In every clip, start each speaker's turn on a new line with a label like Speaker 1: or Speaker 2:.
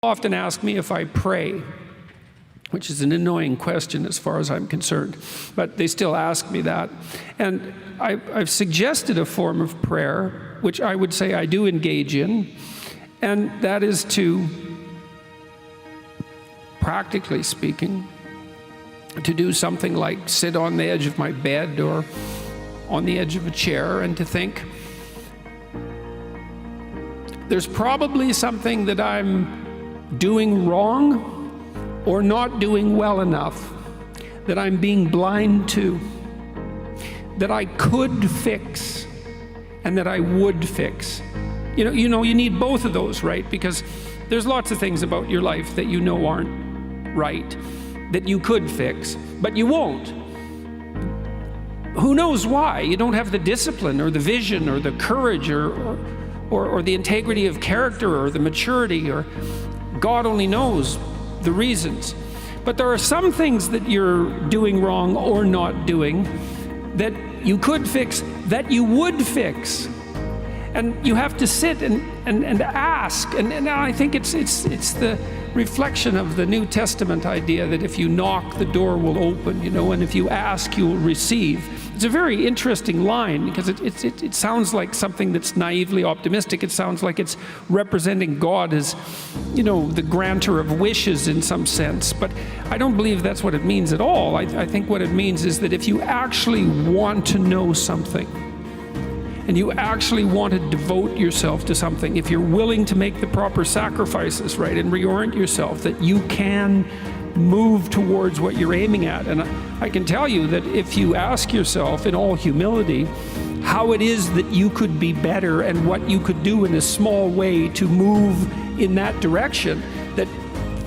Speaker 1: Often ask me if I pray, which is an annoying question as far as I'm concerned, but they still ask me that. And I've suggested a form of prayer, which I would say I do engage in, and that is to, practically speaking, to do something like sit on the edge of my bed or on the edge of a chair and to think, there's probably something that I'm doing wrong or not doing well enough, that I'm being blind to, that I could fix and that I would fix. You know, you need both of those, right? Because there's lots of things about your life that you know aren't right, that you could fix, but you won't. Who knows why? You don't have the discipline or the vision or the courage or the integrity of character or the maturity, or God only knows the reasons. But there are some things that you're doing wrong or not doing that you could fix, that you would fix. And you have to sit and ask. And I think it's the reflection of the New Testament idea that if you knock, the door will open, and if you ask, you will receive. It's a very interesting line because it sounds like something that's naively optimistic. It sounds like it's representing God as, the grantor of wishes in some sense. But I don't believe that's what it means at all. I think what it means is that if you actually want to know something, and you actually want to devote yourself to something, if you're willing to make the proper sacrifices, right, and reorient yourself, that you can move towards what you're aiming at. And I can tell you that if you ask yourself in all humility how it is that you could be better and what you could do in a small way to move in that direction, that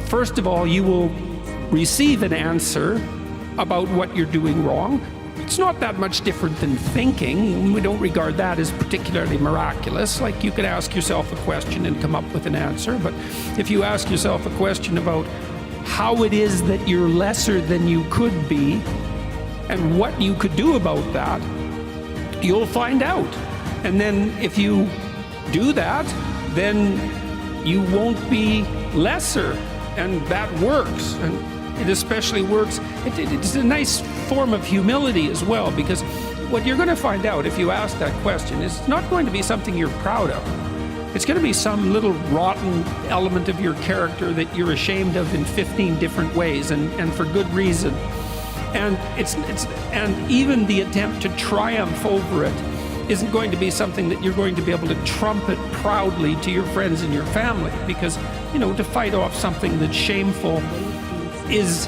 Speaker 1: first of all, you will receive an answer about what you're doing wrong. It's not that much different than thinking. We don't regard that as particularly miraculous. Like, you could ask yourself a question and come up with an answer, but if you ask yourself a question about how it is that you're lesser than you could be and what you could do about that, you'll find out. And then if you do that, then you won't be lesser, and that works. And it especially works. It's a nice form of humility as well, because what you're going to find out if you ask that question is not going to be something you're proud of. It's going to be some little rotten element of your character that you're ashamed of in 15 different ways, and for good reason. And and even the attempt to triumph over it isn't going to be something that you're going to be able to trumpet proudly to your friends and your family, because, to fight off something that's shameful is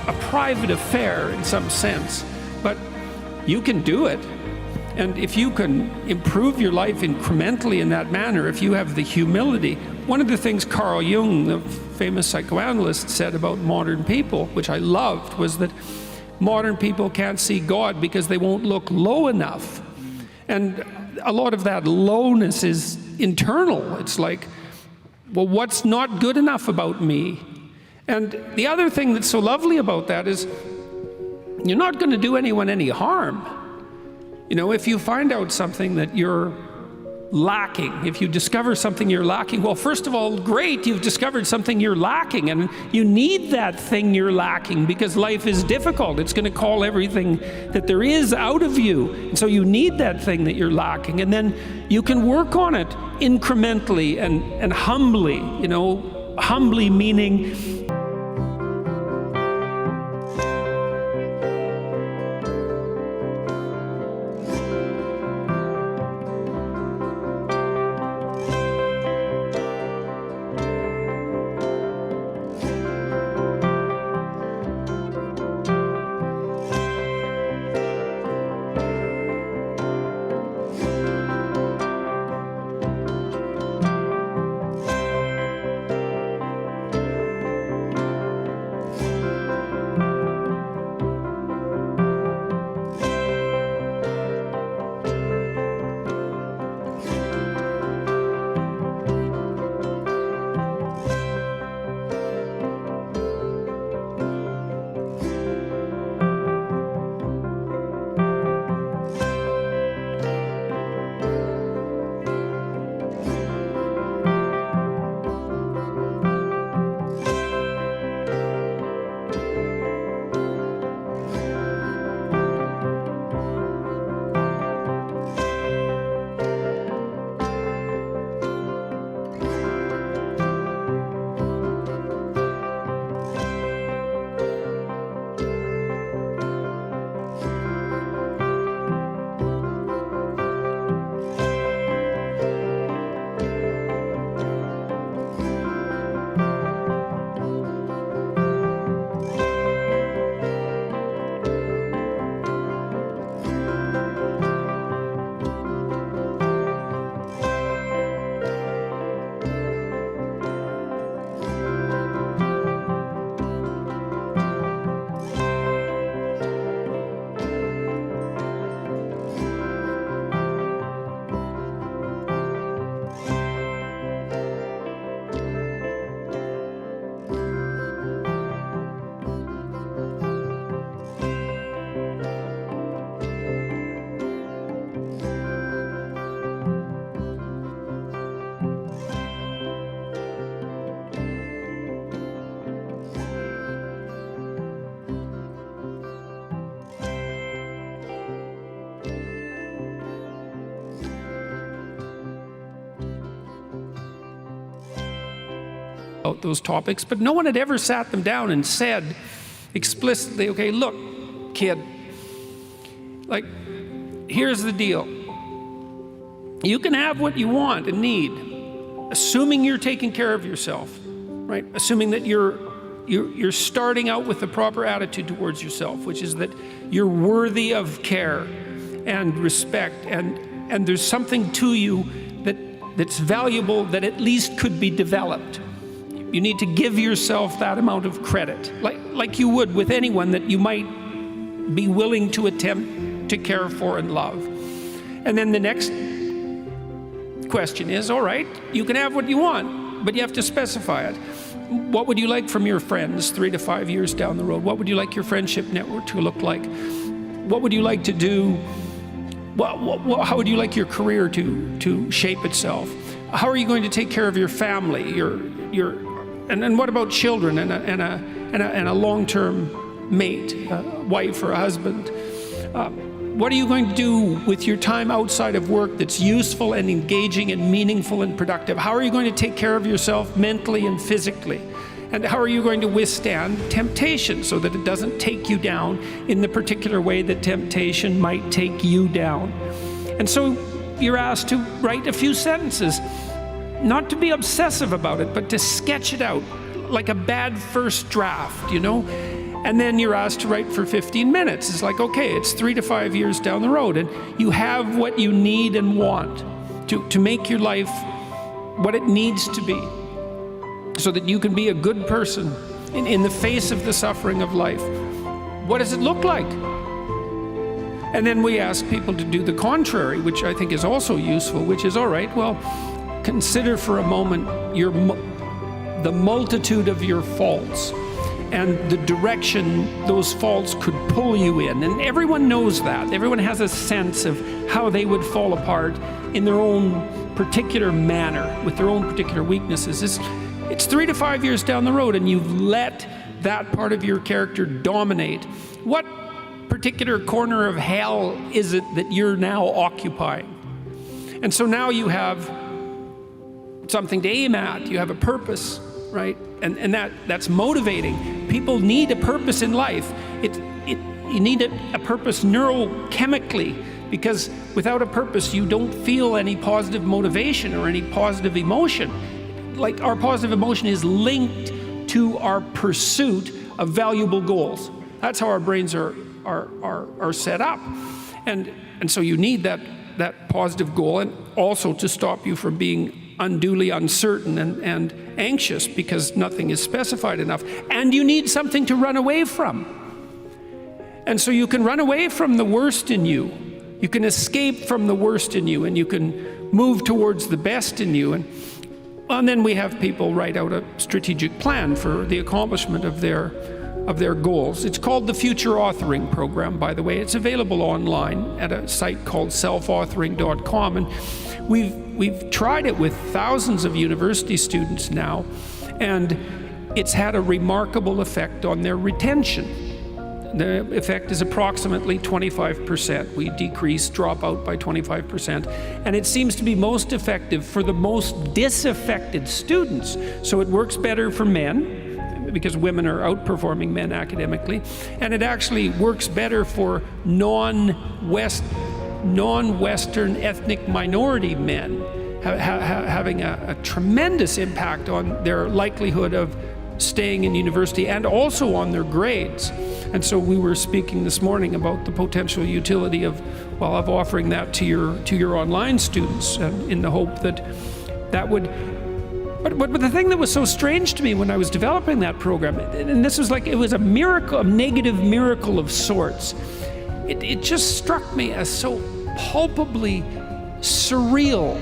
Speaker 1: a private affair in some sense, but you can do it. And if you can improve your life incrementally in that manner, if you have the humility. One of the things Carl Jung, the famous psychoanalyst, said about modern people, which I loved, was that modern people can't see God because they won't look low enough. And a lot of that lowness is internal. It's like, well, what's not good enough about me? And the other thing that's so lovely about that is you're not going to do anyone any harm. If you find out something that you're lacking, if you discover something you're lacking, well, first of all, great, you've discovered something you're lacking, and you need that thing you're lacking because life is difficult. It's going to call everything that there is out of you. And so you need that thing that you're lacking, and then you can work on it incrementally and humbly, humbly meaning about those topics, but no one had ever sat them down and said explicitly, okay, look, kid, like, here's the deal. You can have what you want and need, assuming you're taking care of yourself, right? Assuming that you're starting out with the proper attitude towards yourself, which is that you're worthy of care and respect, and there's something to you that's valuable that at least could be developed. You need to give yourself that amount of credit, like you would with anyone that you might be willing to attempt to care for and love. And then the next question is, all right, you can have what you want, but you have to specify it. What would you like from your friends 3 to 5 years down the road? What would you like your friendship network to look like? What would you like to do? How would you like your career to shape itself? How are you going to take care of your family? And what about children and a long-term mate, a wife or a husband? What are you going to do with your time outside of work that's useful and engaging and meaningful and productive? How are you going to take care of yourself mentally and physically? And how are you going to withstand temptation so that it doesn't take you down in the particular way that temptation might take you down? And so you're asked to write a few sentences, not to be obsessive about it, but to sketch it out like a bad first draft, you know? And then you're asked to write for 15 minutes. It's like, okay, it's 3 to 5 years down the road, and you have what you need and want to make your life what it needs to be so that you can be a good person in the face of the suffering of life. What does it look like? And then we ask people to do the contrary, which I think is also useful, which is, all right, well, consider for a moment the multitude of your faults and the direction those faults could pull you in. And everyone knows that. Everyone has a sense of how they would fall apart in their own particular manner, with their own particular weaknesses. It's 3 to 5 years down the road, and you've let that part of your character dominate. What particular corner of hell is it that you're now occupying? And so now you have something to aim at. You have a purpose, right? And that's motivating. People need a purpose in life. You need a purpose neurochemically, because without a purpose, you don't feel any positive motivation or any positive emotion. Like, our positive emotion is linked to our pursuit of valuable goals. That's how our brains are set up. And so you need that positive goal, and also to stop you from being unduly uncertain and anxious because nothing is specified enough. And you need something to run away from. And so you can run away from the worst in you. You can escape from the worst in you, and you can move towards the best in you. And then we have people write out a strategic plan for the accomplishment of their goals. It's called the Future Authoring Program, by the way. It's available online at a site called selfauthoring.com. And we've tried it with thousands of university students now, and it's had a remarkable effect on their retention. The effect is approximately 25%. We decrease dropout by 25, and it seems to be most effective for the most disaffected students. So it works better for men, because women are outperforming men academically, and it actually works better for non-Western ethnic minority men, having a tremendous impact on their likelihood of staying in university and also on their grades. And so we were speaking this morning about the potential utility of offering that to your online students, in the hope that would. But the thing that was so strange to me when I was developing that program, and this was like, it was a miracle, a negative miracle of sorts. It just struck me as so palpably surreal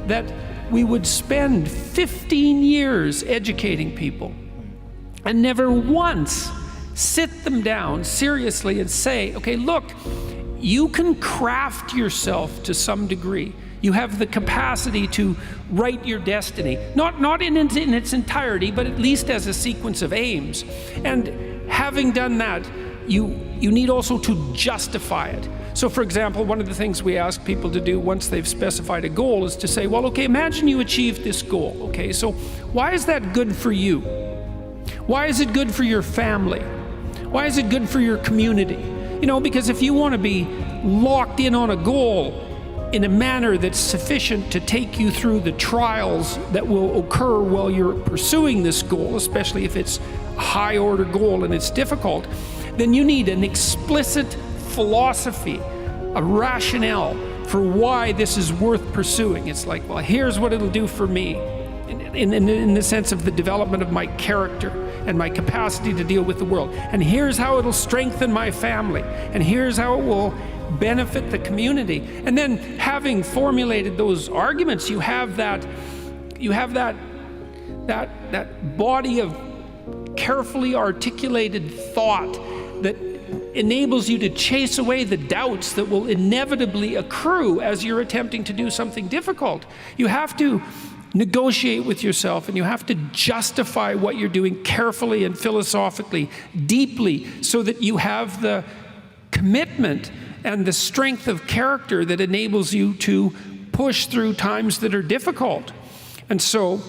Speaker 1: that we would spend 15 years educating people and never once sit them down seriously and say, okay, look, you can craft yourself to some degree. You have the capacity to write your destiny, not in its entirety, but at least as a sequence of aims. And having done that, you need also to justify it. So for example, one of the things we ask people to do once they've specified a goal is to say, well, okay, imagine you achieved this goal. Okay, so why is that good for you? Why is it good for your family? Why is it good for your community? You know, because if you want to be locked in on a goal in a manner that's sufficient to take you through the trials that will occur while you're pursuing this goal, especially if it's a high order goal and it's difficult, then you need an explicit philosophy, a rationale for why this is worth pursuing. It's like, well, here's what it'll do for me in the sense of the development of my character and my capacity to deal with the world. And here's how it'll strengthen my family. And here's how it will benefit the community. And then having formulated those arguments, you have that body of carefully articulated thought that enables you to chase away the doubts that will inevitably accrue as you're attempting to do something difficult. You have to negotiate with yourself, and you have to justify what you're doing carefully and philosophically, deeply, so that you have the commitment and the strength of character that enables you to push through times that are difficult. And so